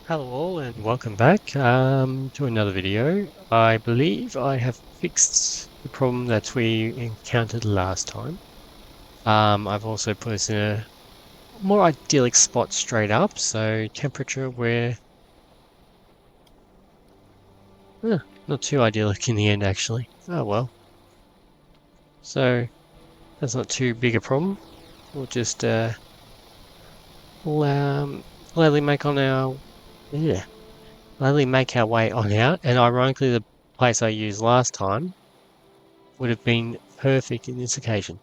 Hello all and welcome back to another video. I believe I have fixed the problem that we encountered last time. I've also put us in a more idyllic spot straight up, so temperature we're not too idyllic in the end actually. Oh well. So that's not too big a problem. We'll just we'll, gladly make on our yeah, gladly make our way on out. And ironically the place I used last time would have been perfect in this occasion.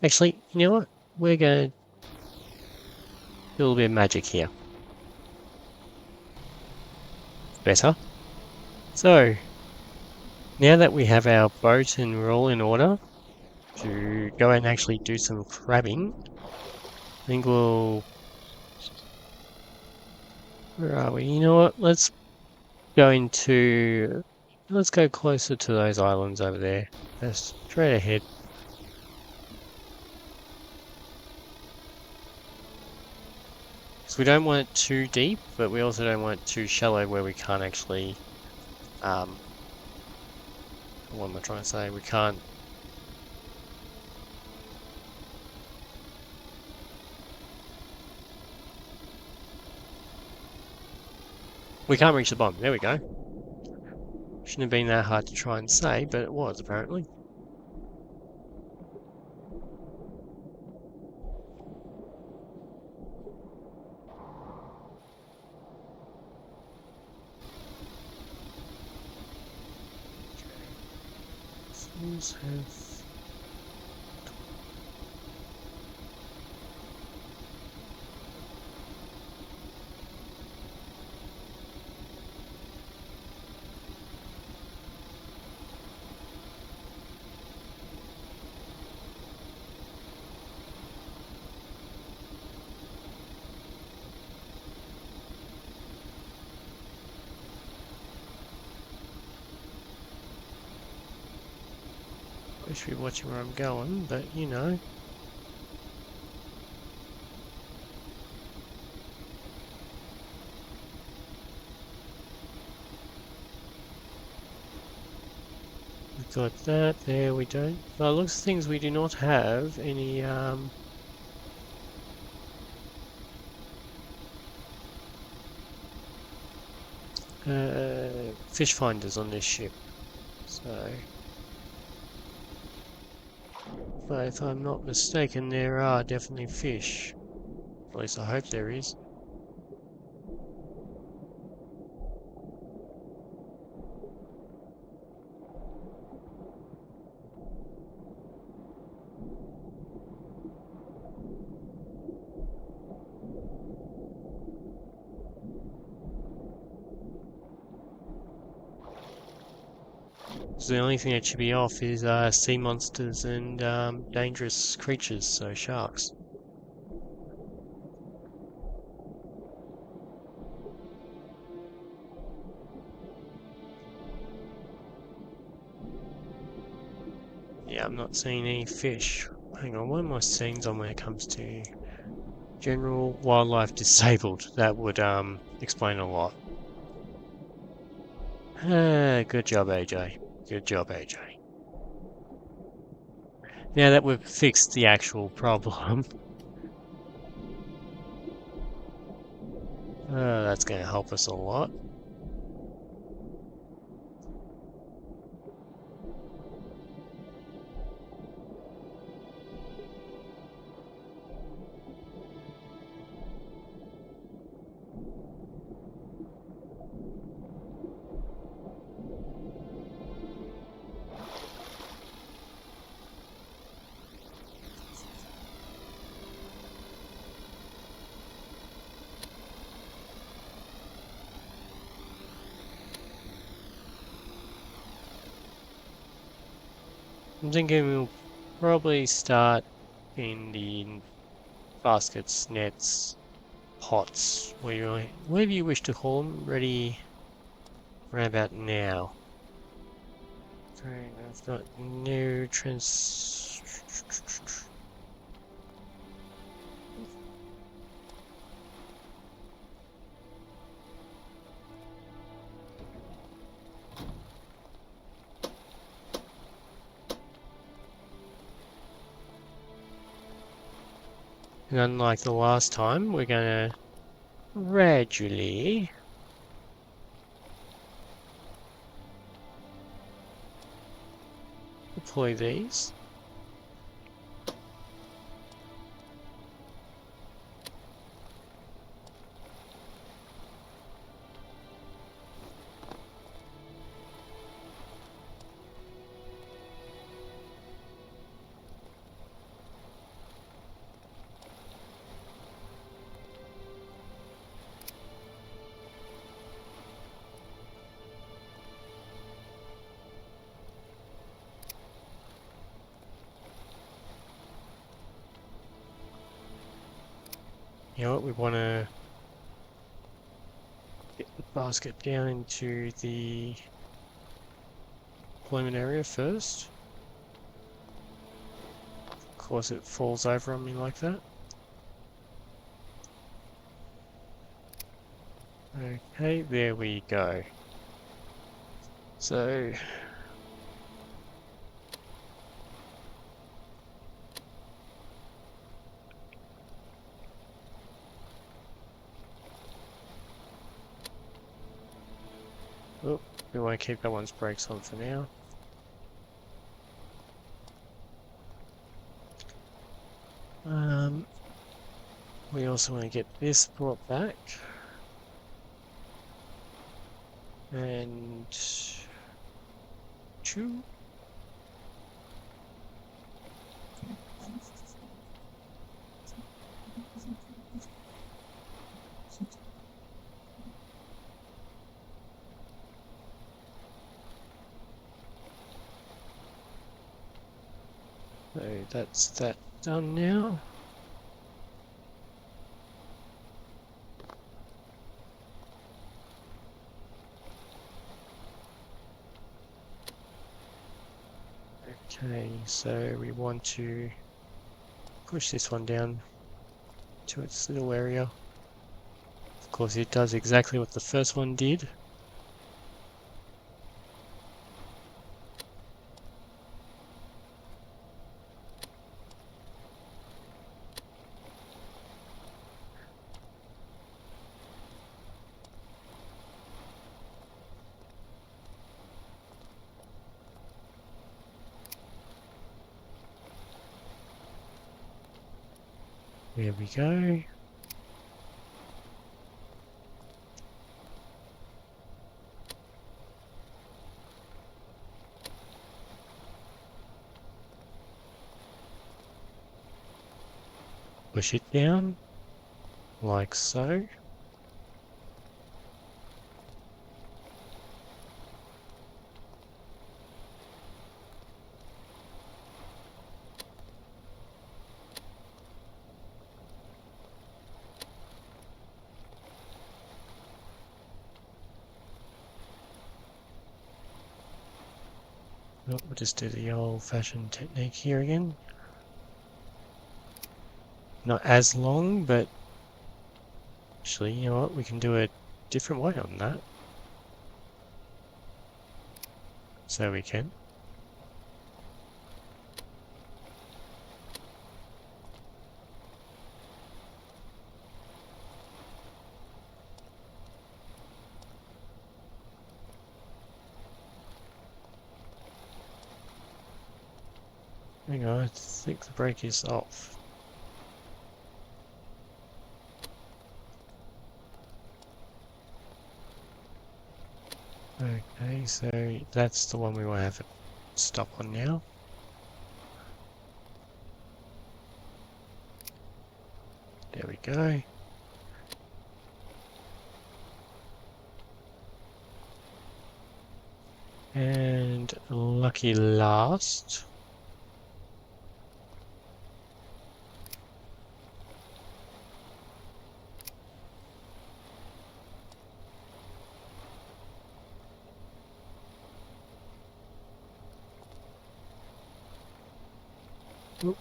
Actually, you know what? We're going to do a little bit of magic here. Better. So, now that we have our boat and we're all in order to go and actually do some crabbing, I think we'll... Where are we? You know what? Let's go into... Let's go closer to those islands over there. That's straight ahead. Because we don't want it too deep, but we also don't want it too shallow where we can't actually... what am I trying to say? We can't reach the bottom. There we go. Shouldn't have been that hard to try and say, but it was apparently. Seems have... I should be watching where I'm going, but you know. We got that, there we don't. By the looks of things we do not have any fish finders on this ship. So but if I'm not mistaken there are definitely fish. At least I hope there is. So the only thing that should be off is sea monsters and dangerous creatures, so sharks. Yeah, I'm not seeing any fish. Hang on, what are my settings on when it comes to general wildlife disabled? That would explain a lot. Good job, AJ. Good job, AJ. Now that we've fixed the actual problem, that's going to help us a lot. I'm thinking we'll probably start in the baskets, nets, pots, whatever you wish to call them, ready right about now. So I've got no And unlike the last time, we're going to gradually deploy these. You know what, we want to get the basket down into the deployment area first. Of course it falls over on me like that. Okay, there we go. So oh, we want to keep that one's brakes on for now. We also want to get this brought back. And chew. So that's that done now. Okay, so we want to push this one down to its little area. Of course, it does exactly what the first one did. There we go. Push it down, like so. Oh, we'll just do the old-fashioned technique here again. Not as long, but actually, you know what, we can do a different way on that. So we can. Hang on, I think the brake is off. Okay, so that's the one we want to have it stop on now. There we go. And lucky last. Oop.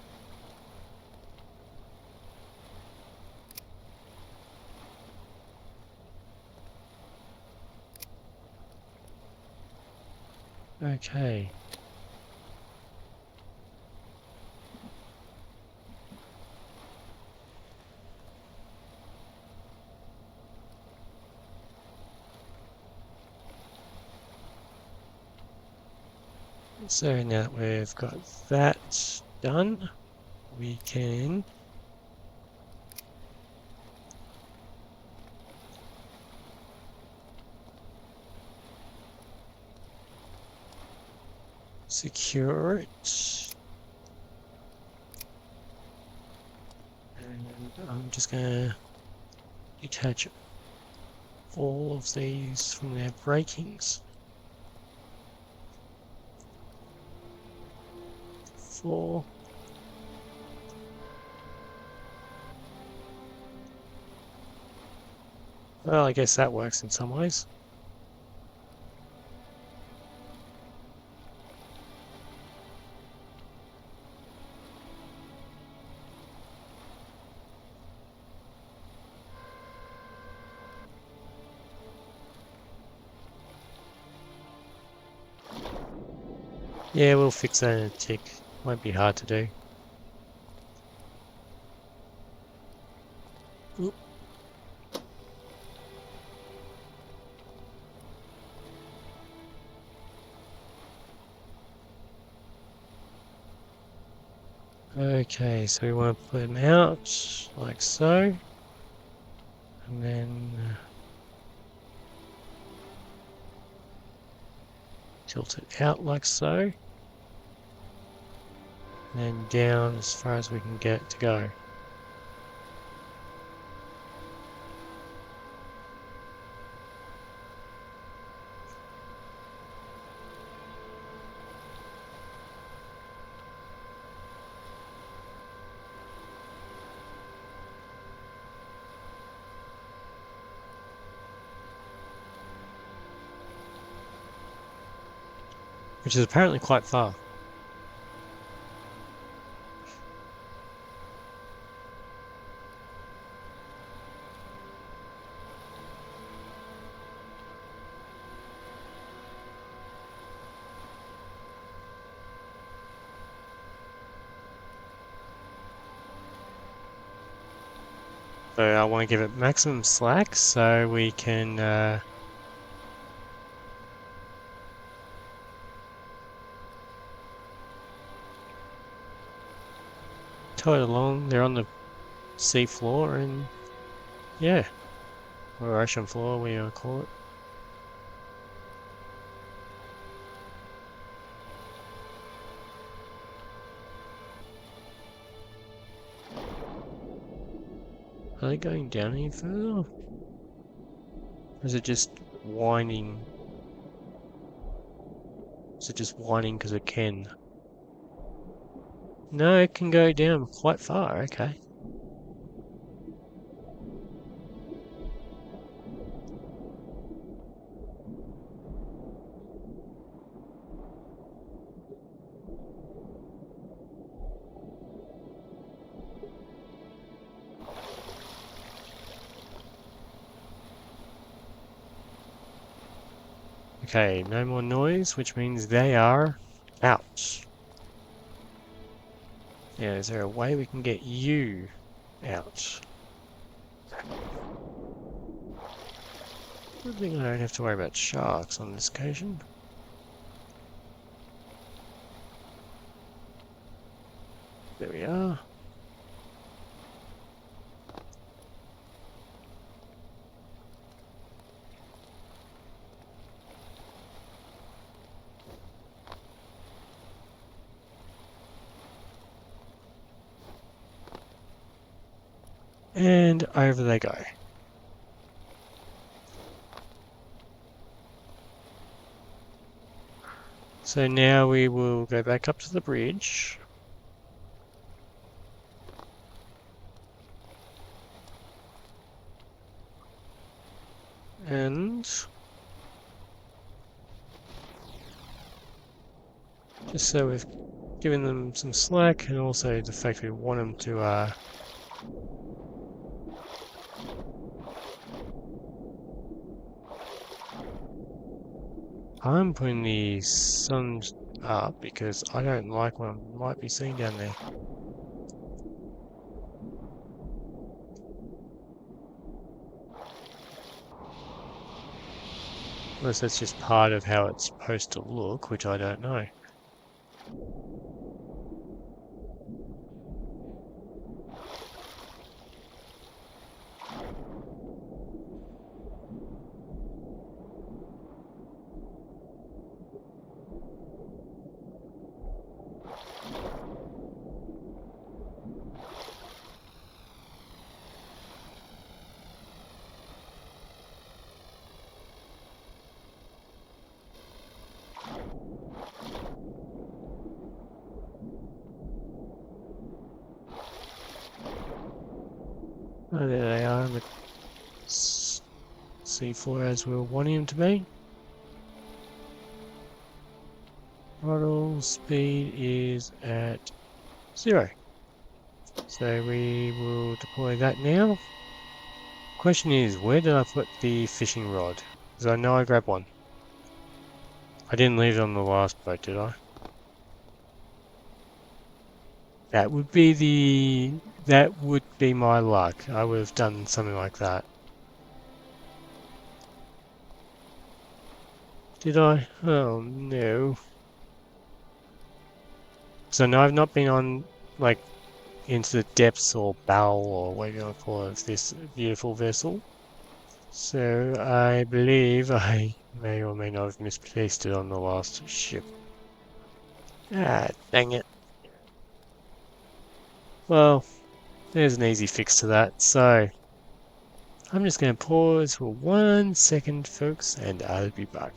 Okay. So now that we've got that done, we can secure it. And I'm just going to detach all of these from their breakings. 4. Well, I guess that works in some ways. Yeah, we'll fix that in a tick. Won't be hard to do. Oop. Okay, so we want to put them out like so. And then tilt it out like so. And then down as far as we can get it to go. Which is apparently quite far. So I want to give it maximum slack so we can tow it along. They're on the sea floor and yeah, or ocean floor, we want to call it. Are they going down any further? Or is it just whining? Is it just whining because it can? No, it can go down quite far, okay. Okay, no more noise, which means they are out. Yeah, is there a way we can get you out? Good thing I don't have to worry about sharks on this occasion. There we are. And over they go. So now we will go back up to the bridge. And just so we've given them some slack, and also the fact we want them to I'm putting the sun up because I don't like what I might be seeing down there. Unless that's just part of how it's supposed to look, which I don't know. Oh, there they are. C4 as we were wanting them to be. Throttle speed is at 0. So we will deploy that now. Question is, where did I put the fishing rod? Because I know I grabbed one. I didn't leave it on the last boat, did I? That would be my luck. I would have done something like that. Did I? Oh no. So no, I've not been on like into the depths or bow or whatever you want to call it of this beautiful vessel. So I believe I may or may not have misplaced it on the last ship. Ah, dang it. Well, there's an easy fix to that. So I'm just going to pause for 1 second, folks, and I'll be back.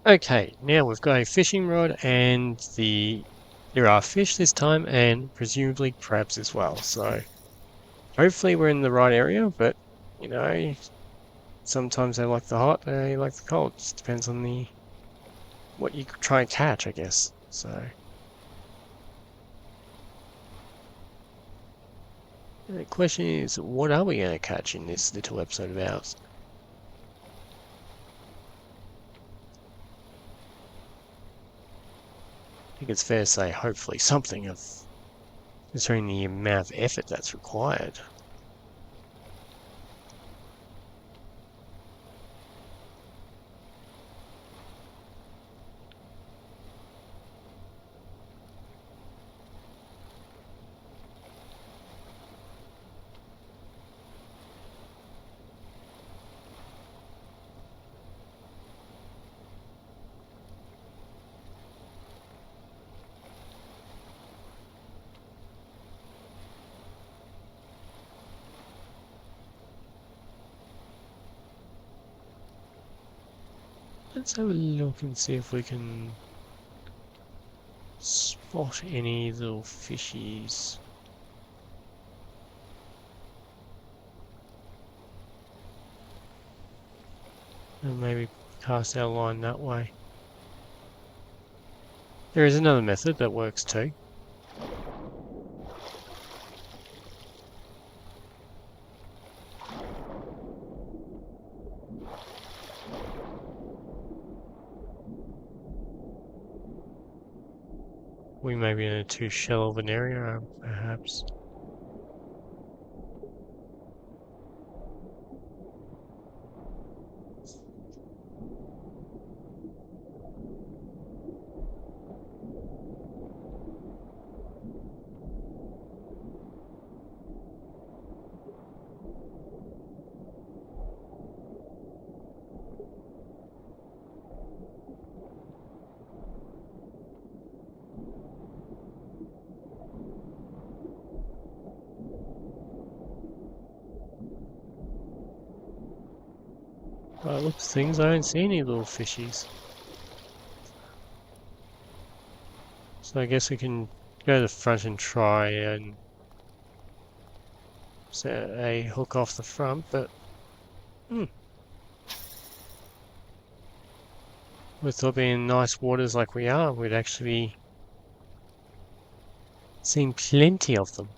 Okay, now we've got a fishing rod and there are fish this time and presumably crabs as well. So hopefully we're in the right area, but you know, sometimes they like the hot, they like the cold. It just depends on what you try and catch, I guess. So the question is, what are we going to catch in this little episode of ours? I think it's fair to say, hopefully, something of considering the amount of effort that's required. Let's have a look and see if we can spot any little fishies. And maybe cast our line that way. There is another method that works too. We may be in a too shallow of an area, perhaps. By the looks of things, I don't see any little fishies. So I guess we can go to the front and try and set a hook off the front, but with it being in nice waters like we are, we'd actually be seeing plenty of them.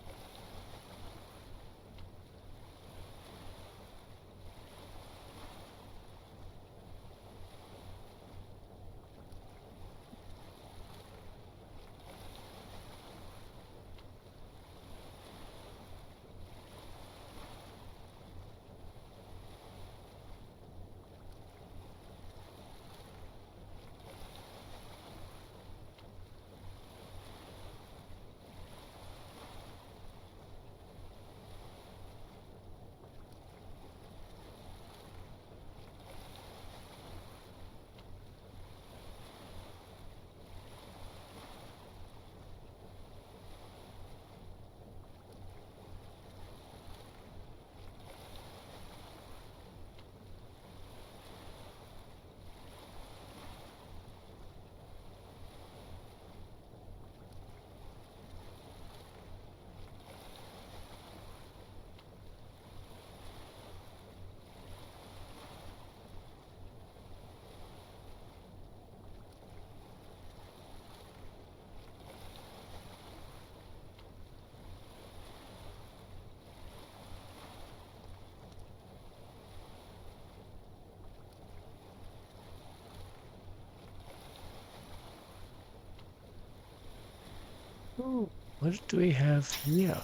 Oh, what do we have here?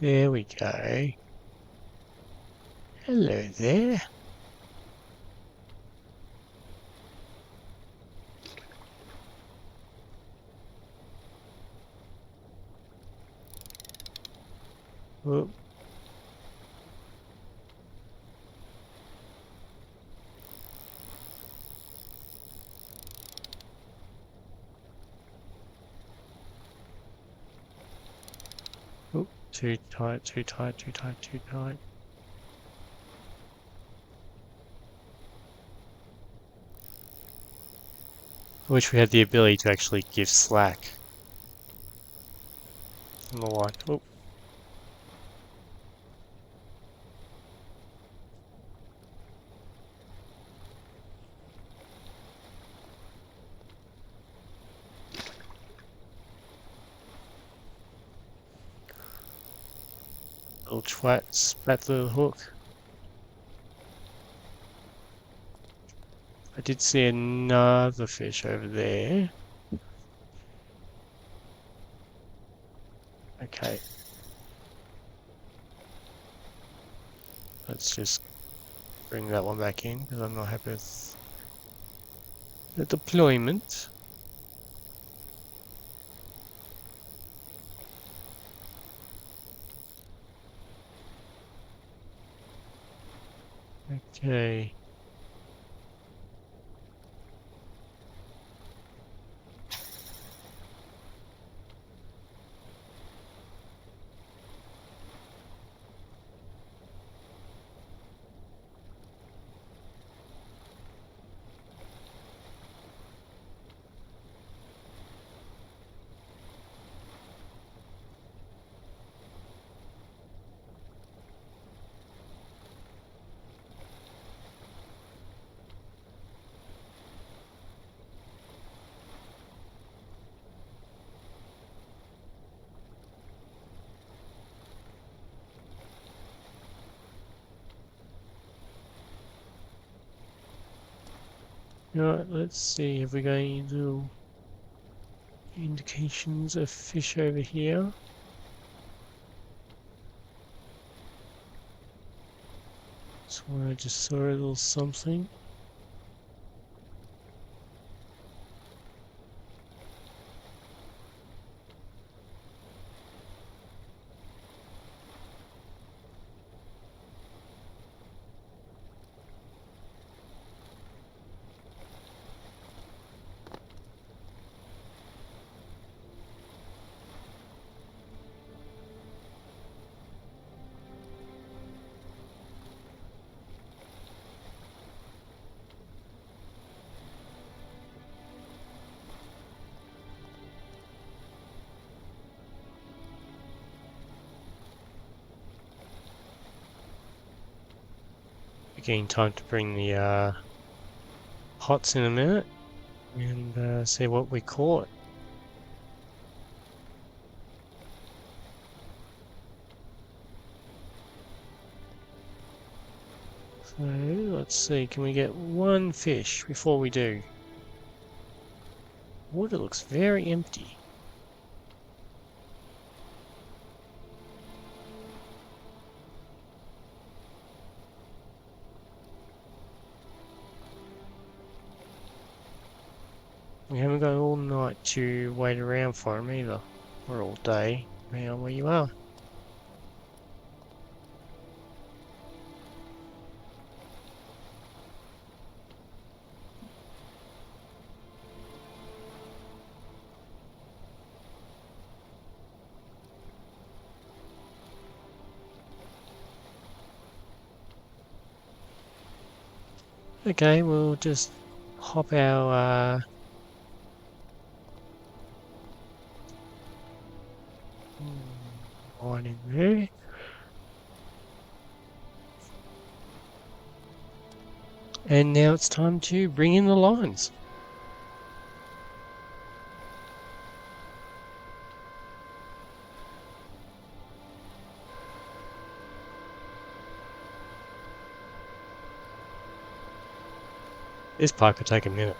There we go. Hello there. Whoop. Oop. Too tight, too tight, too tight, too tight. I wish we had the ability to actually give slack. On the line. Oh, little twat spat through the hook. I did see another fish over there. Okay. Let's just bring that one back in because I'm not happy with the deployment. Okay. Alright, let's see. Have we got any little indications of fish over here? So I just saw a little something. Again, time to bring the pots in a minute and see what we caught. So let's see, can we get one fish before we do? Water looks very empty. We haven't got all night to wait around for him either. Or all day, depending on where you are. Okay, we'll just hop our line in there. And now it's time to bring in the lines. This part could take a minute.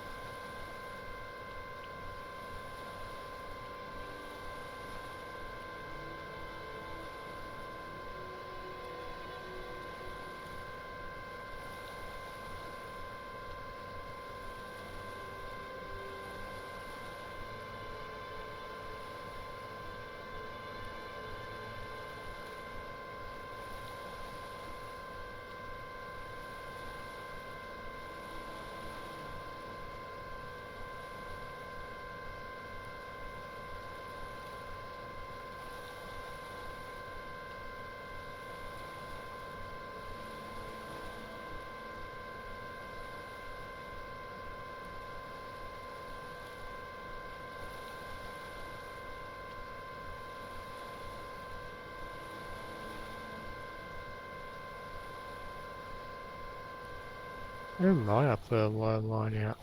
I put a low line out.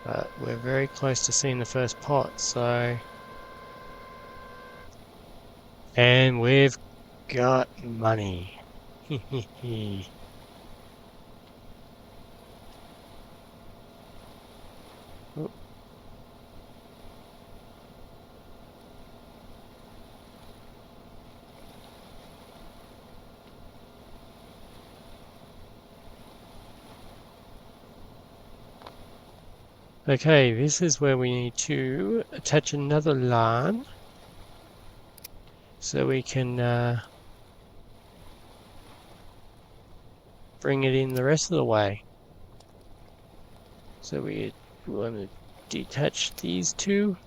But we're very close to seeing the first pot, so... And we've got money. Oh. Okay, this is where we need to attach another line so we can bring it in the rest of the way. So we want to detach these two.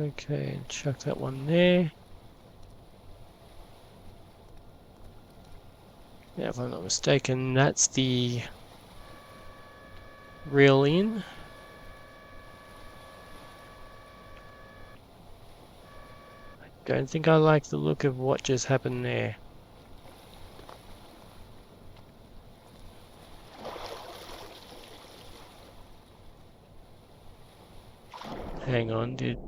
Okay, chuck that one there. Yeah, if I'm not mistaken, that's the reel in. I don't think I like the look of what just happened there. Hang on, dude.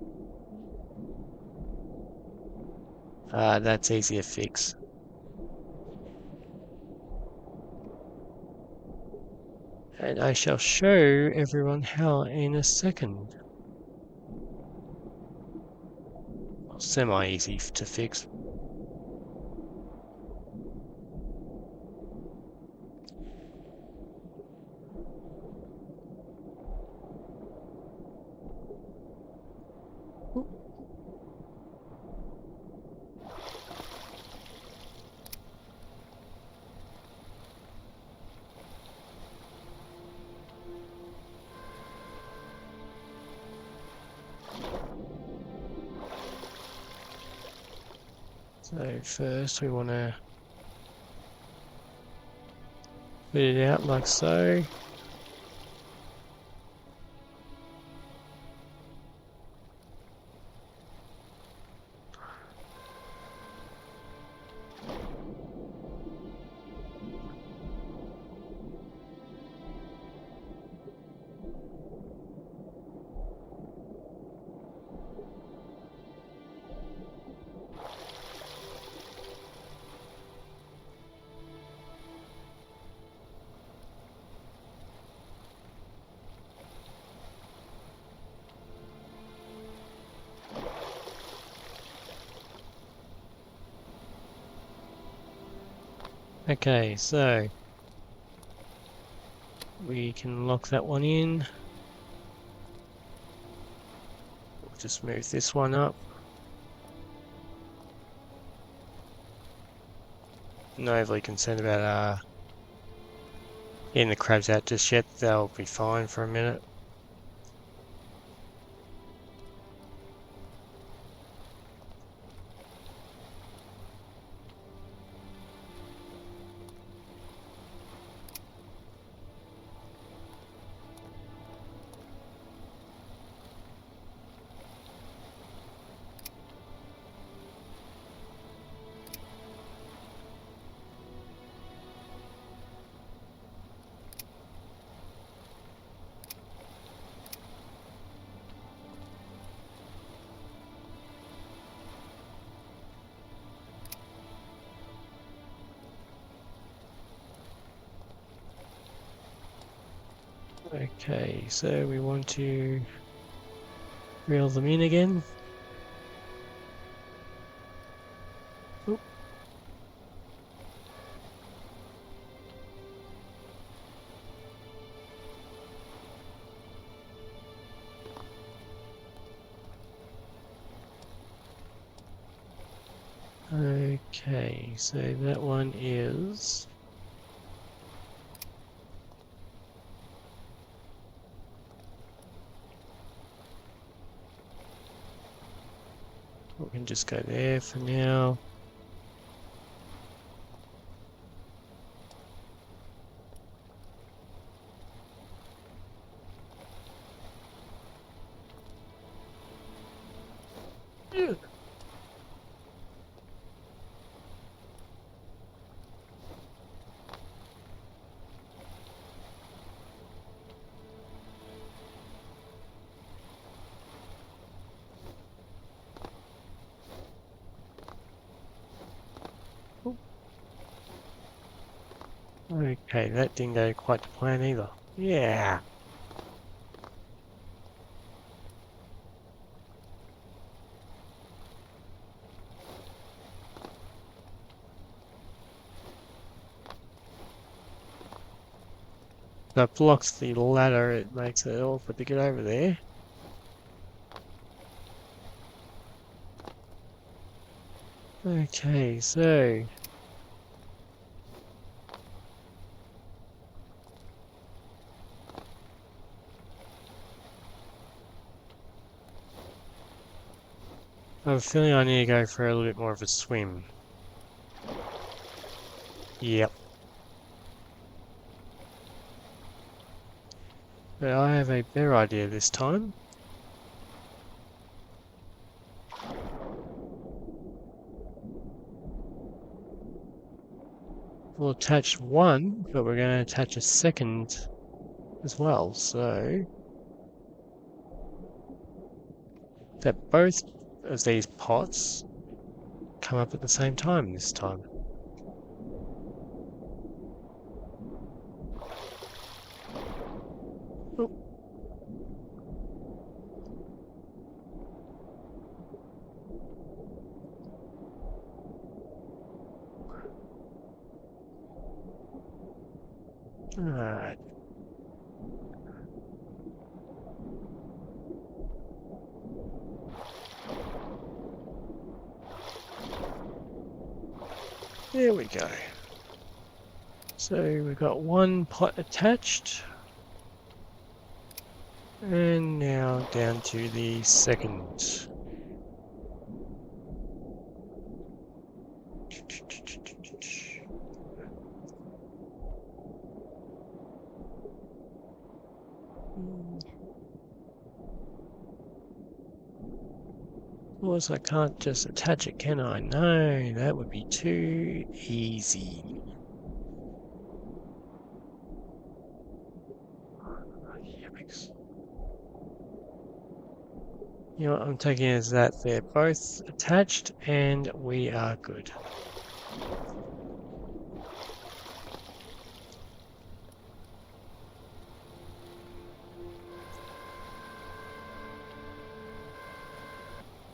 That's easy to fix. And I shall show everyone how in a second. Semi-easy to fix. So first we want to put it out like so. Okay, so we can lock that one in. We'll just move this one up. Not overly concerned about getting the crabs out just yet. They'll be fine for a minute. Okay, so we want to reel them in again. Oop. Okay, so that one is... We can just go there for now. Yeah. Okay, that didn't go quite to plan either. Yeah. That blocks the ladder, it makes it awkward to get over there. Okay, so... I have a feeling I need to go for a little bit more of a swim. Yep. But I have a better idea this time. We'll attach one, but we're going to attach a second as well, so that both of these pots come up at the same time this time. Oh. Alright. There we go. So we've got one pot attached. And now down to the second. Of course, I can't just attach it, can I? No, that would be too easy. You know what I'm taking is that they're both attached and we are good.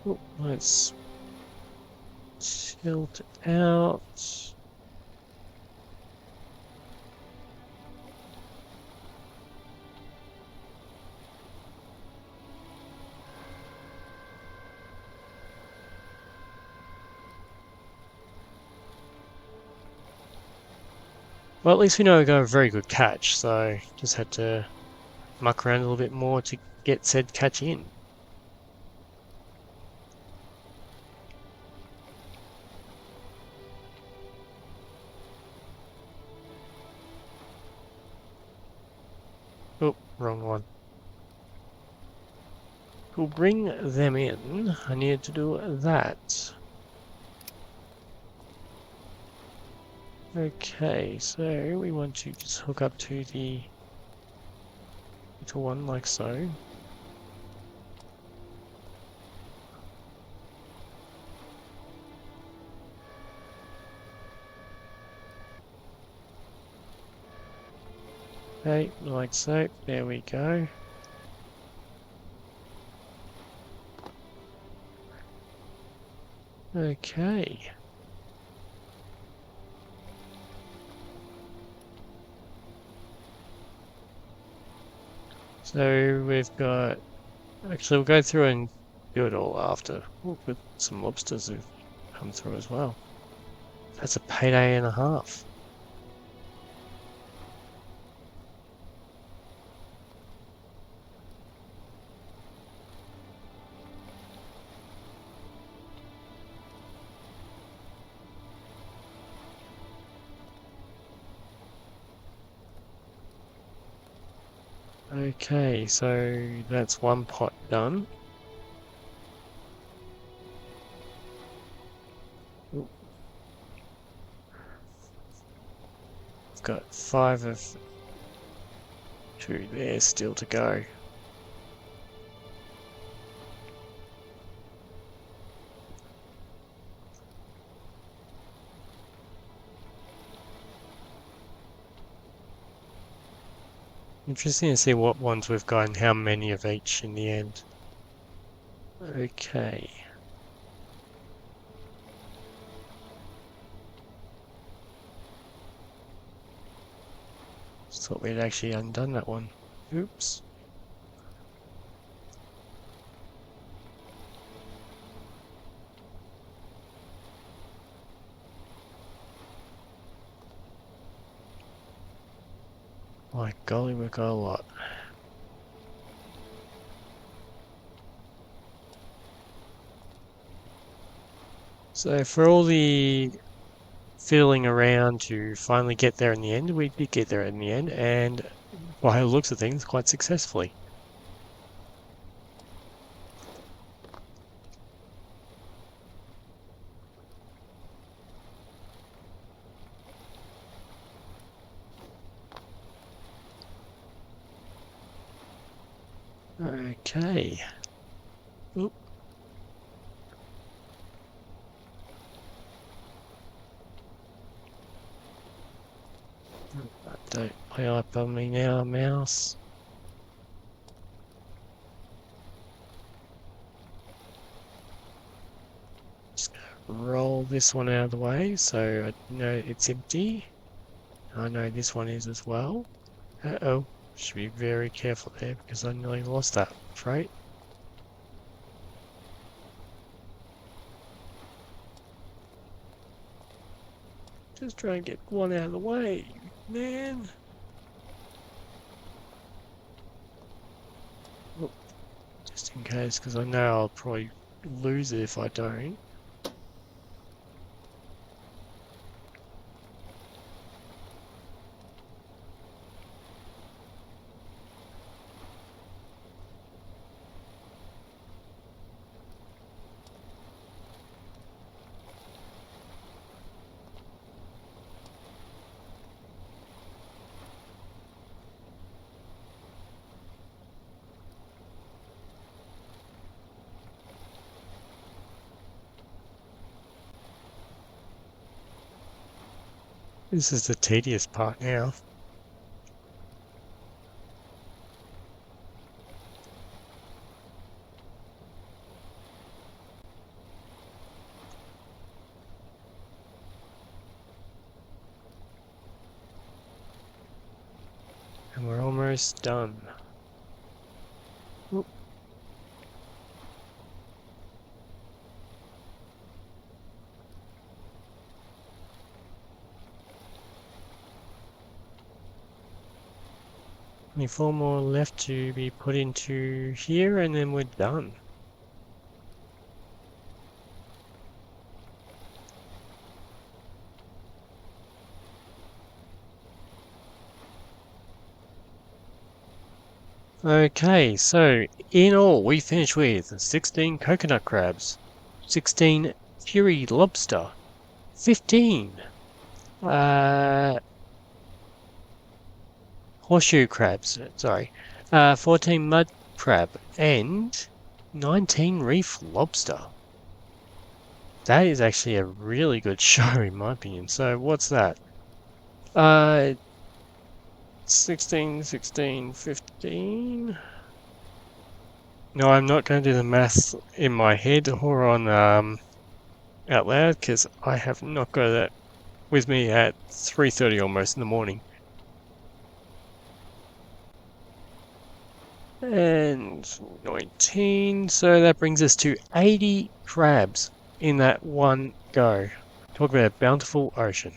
Ooh, let's tilt it out. Well, at least we know we got a very good catch, so just had to muck around a little bit more to get said catch in. Oh, wrong one. To bring them in, I needed to do that. Okay, so we want to just hook up to the little one like so. Okay, like so. There we go. Okay. So we've got... Actually, we'll go through and do it all after. Ooh, with some lobsters who've come through as well. That's a payday and a half. Okay, so that's one pot done. Ooh. I've got 5 of 2 there still to go. Interesting to see what ones we've got and how many of each in the end. Okay. Just thought we'd actually undone that one. Oops. My golly, we've got a lot. So for all the fiddling around to finally get there in the end, we did get there in the end, and by the looks of things, quite successfully. Okay. Oop. Don't play up on me now, mouse. Just roll this one out of the way so I know it's empty. I know this one is as well. Uh-oh. Should be very careful there because I nearly lost that freight. Just try and get one out of the way, man. Oh, just in case, because I know I'll probably lose it if I don't. This is the tedious part now. And we're almost done. Oop. Only 4 more left to be put into here, and then we're done. Okay, so in all, we finished with 16 coconut crabs, 16 fury lobster, 15 horseshoe crabs, sorry, 14 mud crab, and 19 reef lobster. That is actually a really good show, in my opinion. So what's that? 16, 16, 15. No, I'm not going to do the maths in my head or on out loud because I have not got that with me at 3:30 almost in the morning. And 19, so that brings us to 80 crabs in that one go. Talk about a bountiful ocean.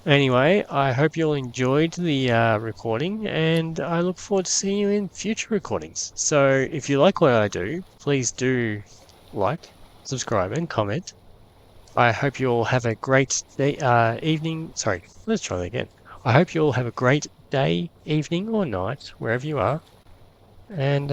Anyway, I hope you all enjoyed the recording, and I look forward to seeing you in future recordings. So if you like what I do, please do like, subscribe, and comment. I hope you all have a great day, evening. Sorry, let's try that again. I hope you all have a great day, evening, or night, wherever you are. And